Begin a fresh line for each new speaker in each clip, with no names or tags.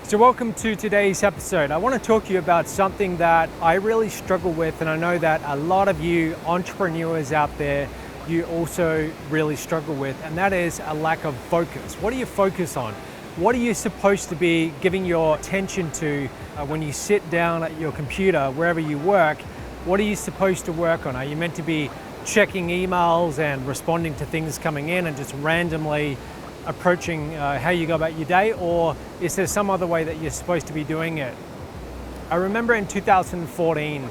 So welcome to today's episode. I want to talk to you about something that I really struggle with, and I know that a lot of you entrepreneurs out there, you also really struggle with, and that is a lack of focus. What do you focus on? What are you supposed to be giving your attention to when you sit down at your computer, wherever you work? What are you supposed to work on? Are you meant to be checking emails and responding to things coming in and just randomly approaching how you go about your day, or is there some other way that you're supposed to be doing it? I remember in 2014,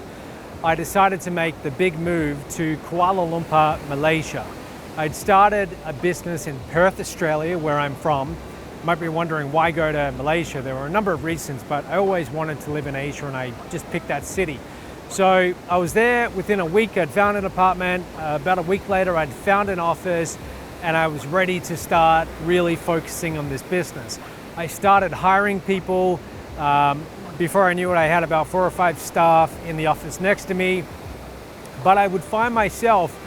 I decided to make the big move to Kuala Lumpur, Malaysia. I'd started a business in Perth, Australia, where I'm from. You might be wondering why go to Malaysia. There were a number of reasons, but I always wanted to live in Asia and I just picked that city. So I was there within a week. I'd found an apartment. About a week later, I'd found an office, and I was ready to start really focusing on this business. I started hiring people. Before I knew it, I had about 4 or 5 staff in the office next to me. But I would find myself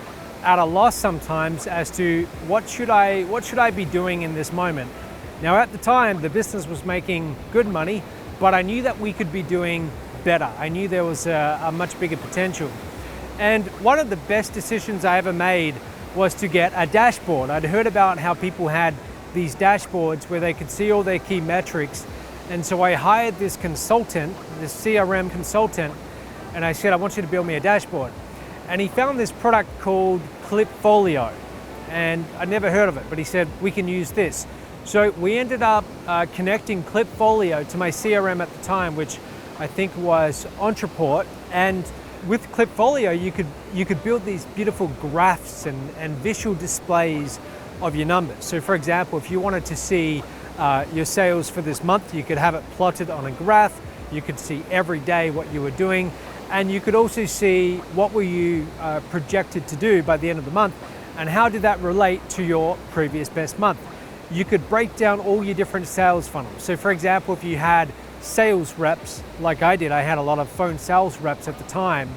at a loss sometimes as to what should I be doing in this moment. Now at the time, the business was making good money, but I knew that we could be doing better. I knew there was a much bigger potential. And one of the best decisions I ever made was to get a dashboard. I'd heard about how people had these dashboards where they could see all their key metrics. And so I hired this consultant, this CRM consultant, and I said, I want you to build me a dashboard. And he found this product called Clipfolio. And I'd never heard of it, but he said, we can use this. So we ended up connecting Clipfolio to my CRM at the time, which I think was Entreport. And with Clipfolio, you could build these beautiful graphs and visual displays of your numbers. So for example, if you wanted to see your sales for this month, you could have it plotted on a graph. You could see every day what you were doing, and you could also see what were you projected to do by the end of the month, and how did that relate to your previous best month. You could break down all your different sales funnels. So for example, if you had sales reps, like I did, I had a lot of phone sales reps at the time,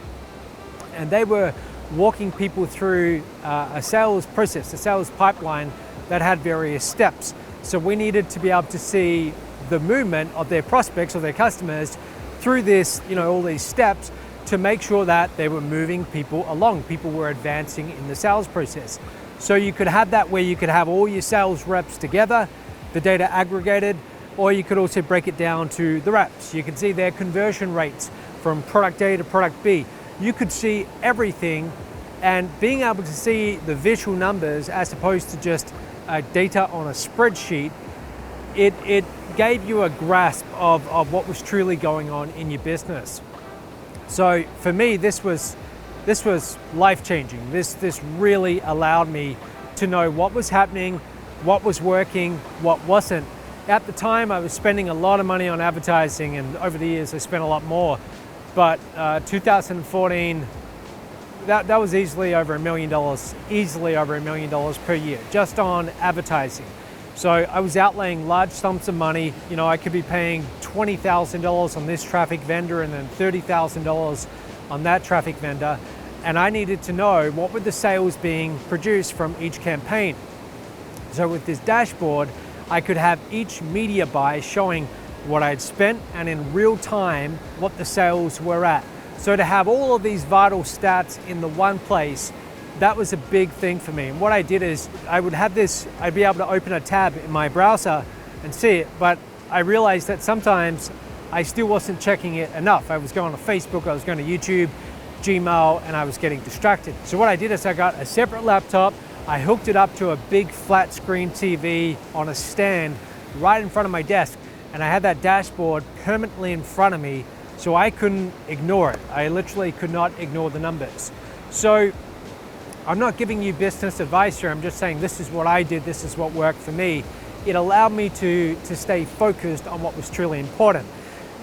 and they were walking people through a sales process, a sales pipeline that had various steps. So we needed to be able to see the movement of their prospects or their customers through this, all these steps, to make sure that they were moving people along. People were advancing in the sales process. So you could have that where you could have all your sales reps together, the data aggregated, or you could also break it down to the reps. You could see their conversion rates from product A to product B. You could see everything, and being able to see the visual numbers as opposed to just data on a spreadsheet, it gave you a grasp of what was truly going on in your business. So for me, this was life-changing. This really allowed me to know what was happening, what was working, what wasn't. At the time, I was spending a lot of money on advertising, and over the years I spent a lot more. But 2014, that was easily over $1 million per year, just on advertising. So I was outlaying large sums of money. I could be paying $20,000 on this traffic vendor and then $30,000 on that traffic vendor. And I needed to know what were the sales being produced from each campaign. So with this dashboard, I could have each media buy showing what I'd spent and in real time what the sales were at. So to have all of these vital stats in the one place, that was a big thing for me. And what I did is I'd be able to open a tab in my browser and see it, but I realized that sometimes I still wasn't checking it enough. I was going to Facebook, I was going to YouTube, Gmail, and I was getting distracted. So what I did is I got a separate laptop, I hooked it up to a big flat screen TV on a stand right in front of my desk, and I had that dashboard permanently in front of me, so I couldn't ignore it. I literally could not ignore the numbers. So I'm not giving you business advice here, I'm just saying this is what I did, this is what worked for me. It allowed me to stay focused on what was truly important.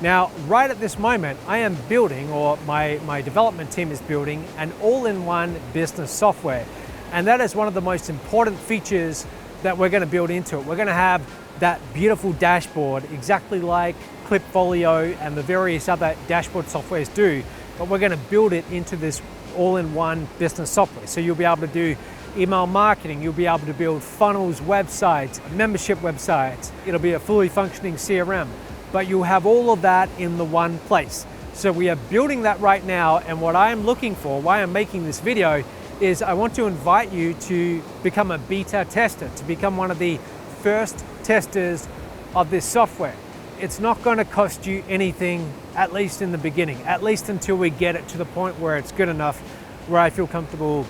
Now, right at this moment, I am building, or my development team is building, an all-in-one business software. And that is one of the most important features that we're going to build into it. We're going to have that beautiful dashboard, exactly like Clipfolio and the various other dashboard softwares do, but we're going to build it into this all-in-one business software. So you'll be able to do email marketing, you'll be able to build funnels, websites, membership websites. It'll be a fully functioning CRM, but you'll have all of that in the one place. So we are building that right now, and what I am looking for, why I'm making this video, is I want to invite you to become a beta tester, to become one of the first testers of this software. It's not going to cost you anything, at least in the beginning, at least until we get it to the point where it's good enough, where I feel comfortable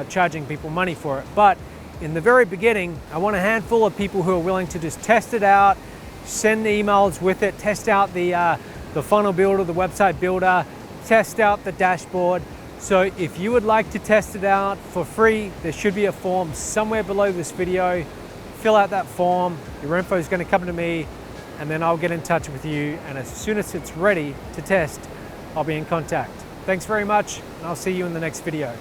charging people money for it. But in the very beginning, I want a handful of people who are willing to just test it out, send the emails with it, test out the funnel builder, the website builder, test out the dashboard. So if you would like to test it out for free, there should be a form somewhere below this video. Fill out that form, your info is going to come to me, and then I'll get in touch with you, and as soon as it's ready to test, I'll be in contact. Thanks very much, and I'll see you in the next video.